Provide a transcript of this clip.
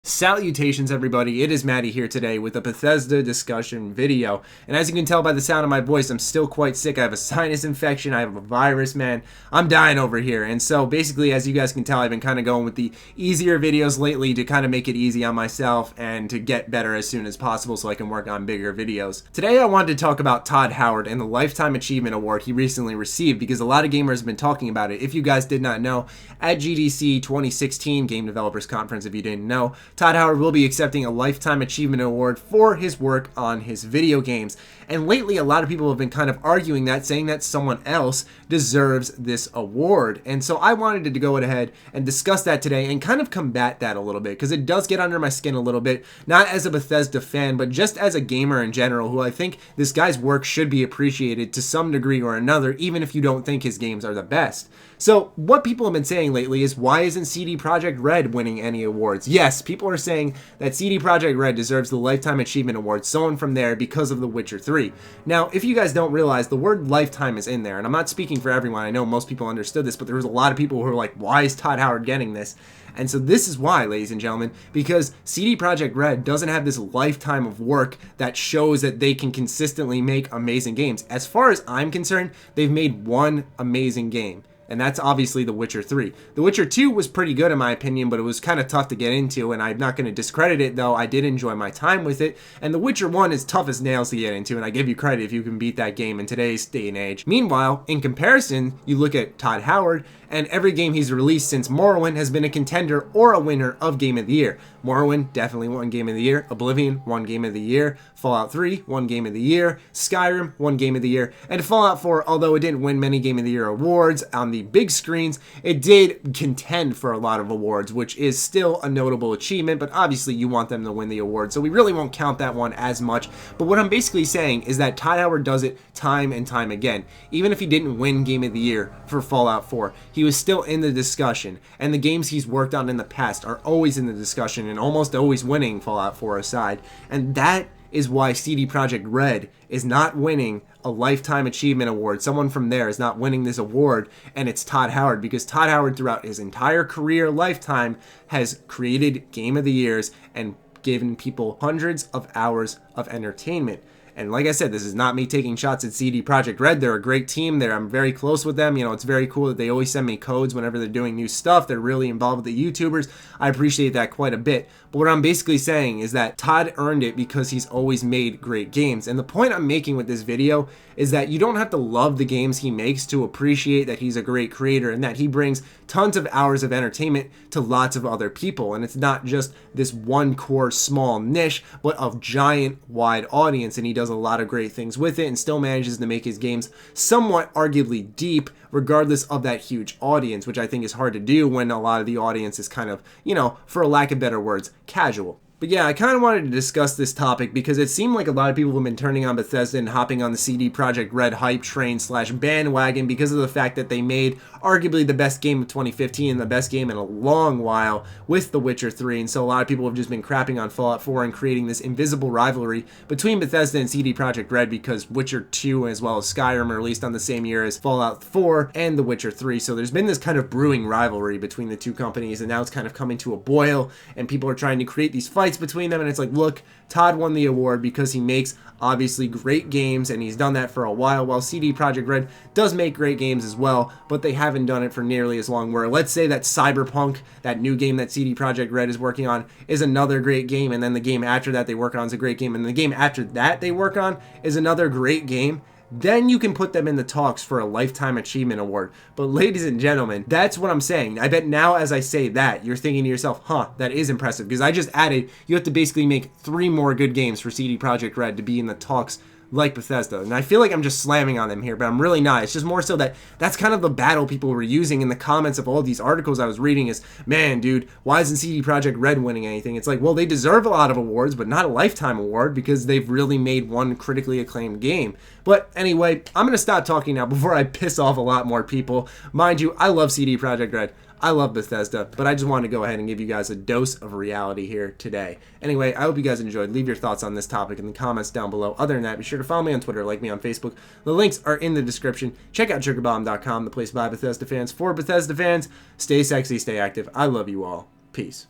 Salutations everybody, it is Matty here today with a Bethesda discussion video. And as you can tell by the sound of my voice, I'm still quite sick. I have a sinus infection, I have a virus, man. I'm dying over here. And so basically, as you guys can tell, I've been kind of going with the easier videos lately to kind of make it easy on myself and to get better as soon as possible so I can work on bigger videos. Today I wanted to talk about Todd Howard and the Lifetime Achievement Award he recently received because a lot of gamers have been talking about it. If you guys did not know, at GDC 2016, Game Developers Conference if you didn't know, Todd Howard will be accepting a Lifetime Achievement Award for his work on his video games. And lately, a lot of people have been kind of arguing that, saying that someone else deserves this award. And so I wanted to go ahead and discuss that today and kind of combat that a little bit, because it does get under my skin a little bit, not as a Bethesda fan, but just as a gamer in general, who I think this guy's work should be appreciated to some degree or another, even if you don't think his games are the best. So what people have been saying lately is, why isn't CD Projekt Red winning any awards? Yes, people are saying that CD Projekt Red deserves the Lifetime Achievement Award, so on from there, because of The Witcher 3. Now, if you guys don't realize, the word lifetime is in there, and I'm not speaking for everyone. I know most people understood this, but there was a lot of people who were like, why is Todd Howard getting this? And so this is why, ladies and gentlemen, because CD Projekt Red doesn't have this lifetime of work that shows that they can consistently make amazing games. As far as I'm concerned, they've made one amazing game, and that's obviously The Witcher 3. The Witcher 2 was pretty good in my opinion, but it was kind of tough to get into, and I'm not going to discredit it, though I did enjoy my time with it. And The Witcher 1 is tough as nails to get into, and I give you credit if you can beat that game in today's day and age. Meanwhile, in comparison, you look at Todd Howard, and every game he's released since Morrowind has been a contender or a winner of Game of the Year. Morrowind definitely won Game of the Year, Oblivion won Game of the Year, Fallout 3 won Game of the Year, Skyrim won Game of the Year, and Fallout 4, although it didn't win many Game of the Year awards on the big screens, it did contend for a lot of awards, which is still a notable achievement, but obviously you want them to win the award, so we really won't count that one as much. But what I'm basically saying is that Todd Howard does it time and time again. Even if he didn't win Game of the Year for Fallout 4, he was still in the discussion, and the games he's worked on in the past are always in the discussion and almost always winning, Fallout 4 aside. And that is why CD Projekt Red is not winning a Lifetime Achievement Award. Someone from there is not winning this award, and it's Todd Howard, because Todd Howard throughout his entire career lifetime has created Game of the Years and given people hundreds of hours of entertainment. And like I said, this is not me taking shots at CD Projekt Red. They're a great team there. I'm very close with them. You know, it's very cool that they always send me codes whenever they're doing new stuff. They're really involved with the YouTubers. I appreciate that quite a bit. But what I'm basically saying is that Todd earned it because he's always made great games. And the point I'm making with this video is that you don't have to love the games he makes to appreciate that he's a great creator and that he brings tons of hours of entertainment to lots of other people. And it's not just this one core small niche, but a giant wide audience. And he does a lot of great things with it and still manages to make his games somewhat arguably deep, regardless of that huge audience, which I think is hard to do when a lot of the audience is kind of, you know, for a lack of better words, casual. But yeah, I kind of wanted to discuss this topic because it seemed like a lot of people have been turning on Bethesda and hopping on the CD Projekt Red hype train / bandwagon because of the fact that they made arguably the best game of 2015 and the best game in a long while with The Witcher 3. And so a lot of people have just been crapping on Fallout 4 and creating this invisible rivalry between Bethesda and CD Projekt Red because Witcher 2 as well as Skyrim are released on the same year as Fallout 4 and The Witcher 3. So there's been this kind of brewing rivalry between the two companies, and now it's kind of coming to a boil, and people are trying to create these fights between them. And it's like, look, Todd won the award because he makes obviously great games, and he's done that for a while CD Projekt Red does make great games as well, but they haven't done it for nearly as long. Where let's say that Cyberpunk, that new game that CD Projekt Red is working on, is another great game, and then the game after that they work on is a great game, and the game after that they work on is another great game, then you can put them in the talks for a Lifetime Achievement Award. But ladies and gentlemen, that's what I'm saying. I bet now as I say that, you're thinking to yourself, huh, that is impressive, because I just added, you have to basically make 3 more good games for CD Projekt Red to be in the talks like Bethesda. And I feel like I'm just slamming on them here, but I'm really not. It's just more so that that's kind of the battle people were using in the comments of all these articles I was reading is, man, dude, why isn't CD Projekt Red winning anything? It's like, well, they deserve a lot of awards, but not a Lifetime Award because they've really made one critically acclaimed game. But anyway, I'm going to stop talking now before I piss off a lot more people. Mind you, I love CD Projekt Red. I love Bethesda, but I just wanted to go ahead and give you guys a dose of reality here today. Anyway, I hope you guys enjoyed. Leave your thoughts on this topic in the comments down below. Other than that, be sure to follow me on Twitter, like me on Facebook. The links are in the description. Check out sugarbomb.com, the place by Bethesda fans for Bethesda fans. Stay sexy, stay active. I love you all. Peace.